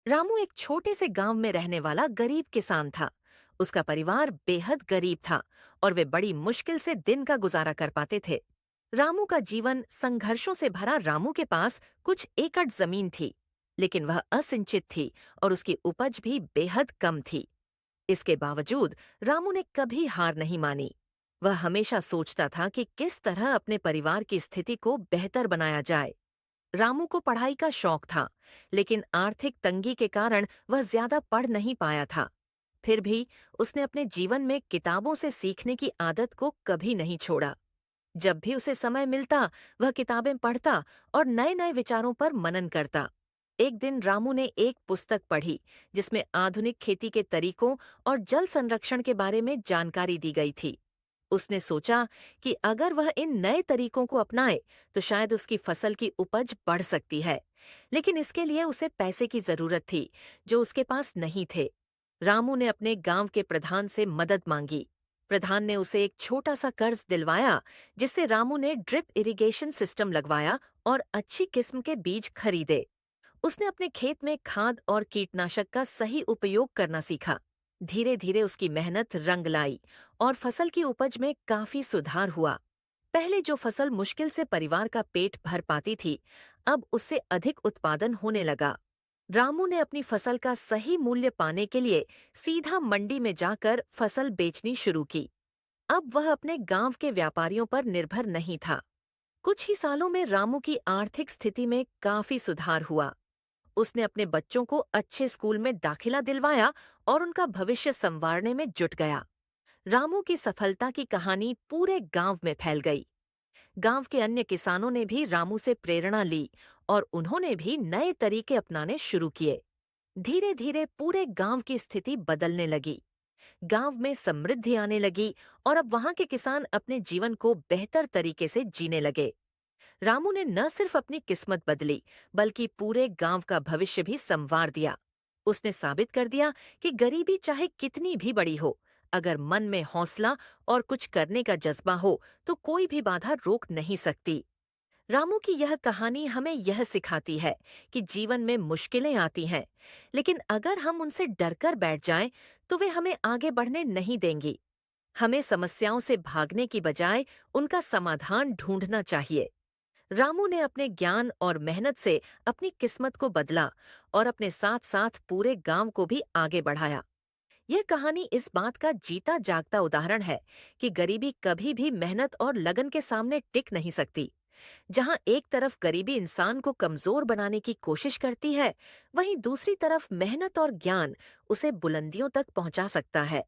रामू एक छोटे से गांव में रहने वाला गरीब किसान था। उसका परिवार बेहद गरीब था और वे बड़ी मुश्किल से दिन का गुजारा कर पाते थे। रामू का जीवन संघर्षों से भरा। रामू के पास कुछ एकड़ जमीन थी, लेकिन वह असिंचित थी और उसकी उपज भी बेहद कम थी। इसके बावजूद रामू ने कभी हार नहीं मानी। वह हमेशा सोचता था कि किस तरह अपने परिवार की स्थिति को बेहतर बनाया जाए। रामू को पढ़ाई का शौक था, लेकिन आर्थिक तंगी के कारण वह ज्यादा पढ़ नहीं पाया था। फिर भी उसने अपने जीवन में किताबों से सीखने की आदत को कभी नहीं छोड़ा। जब भी उसे समय मिलता, वह किताबें पढ़ता और नए नए विचारों पर मनन करता। एक दिन रामू ने एक पुस्तक पढ़ी जिसमें आधुनिक खेती के तरीकों और जल संरक्षण के बारे में जानकारी दी गई थी। उसने सोचा कि अगर वह इन नए तरीकों को अपनाए तो शायद उसकी फसल की उपज बढ़ सकती है। लेकिन इसके लिए उसे पैसे की जरूरत थी, जो उसके पास नहीं थे। रामू ने अपने गांव के प्रधान से मदद मांगी। प्रधान ने उसे एक छोटा सा कर्ज दिलवाया, जिससे रामू ने ड्रिप इरिगेशन सिस्टम लगवाया और अच्छी किस्म के बीज खरीदे। उसने अपने खेत में खाद और कीटनाशक का सही उपयोग करना सीखा। धीरे धीरे उसकी मेहनत रंग लाई और फसल की उपज में काफी सुधार हुआ। पहले जो फसल मुश्किल से परिवार का पेट भर पाती थी, अब उससे अधिक उत्पादन होने लगा। रामू ने अपनी फसल का सही मूल्य पाने के लिए सीधा मंडी में जाकर फसल बेचनी शुरू की। अब वह अपने गांव के व्यापारियों पर निर्भर नहीं था। कुछ ही सालों में रामू की आर्थिक स्थिति में काफी सुधार हुआ। उसने अपने बच्चों को अच्छे स्कूल में दाखिला दिलवाया और उनका भविष्य संवारने में जुट गया। रामू की सफलता की कहानी पूरे गांव में फैल गई। गांव के अन्य किसानों ने भी रामू से प्रेरणा ली और उन्होंने भी नए तरीके अपनाने शुरू किए। धीरे धीरे पूरे गांव की स्थिति बदलने लगी। गांव में समृद्धि आने लगी और अब वहां के किसान अपने जीवन को बेहतर तरीके से जीने लगे। रामू ने न सिर्फ अपनी किस्मत बदली, बल्कि पूरे गांव का भविष्य भी संवार दिया। उसने साबित कर दिया कि गरीबी चाहे कितनी भी बड़ी हो, अगर मन में हौसला और कुछ करने का जज्बा हो तो कोई भी बाधा रोक नहीं सकती। रामू की यह कहानी हमें यह सिखाती है कि जीवन में मुश्किलें आती हैं, लेकिन अगर हम उनसे डरकर बैठ जाएं, तो वे हमें आगे बढ़ने नहीं देंगी। हमें समस्याओं से भागने की बजाय उनका समाधान ढूंढना चाहिए। रामू ने अपने ज्ञान और मेहनत से अपनी किस्मत को बदला और अपने साथ साथ पूरे गांव को भी आगे बढ़ाया। यह कहानी इस बात का जीता जागता उदाहरण है कि गरीबी कभी भी मेहनत और लगन के सामने टिक नहीं सकती। जहां एक तरफ गरीबी इंसान को कमजोर बनाने की कोशिश करती है, वहीं दूसरी तरफ मेहनत और ज्ञान उसे बुलंदियों तक पहुंचा सकता है।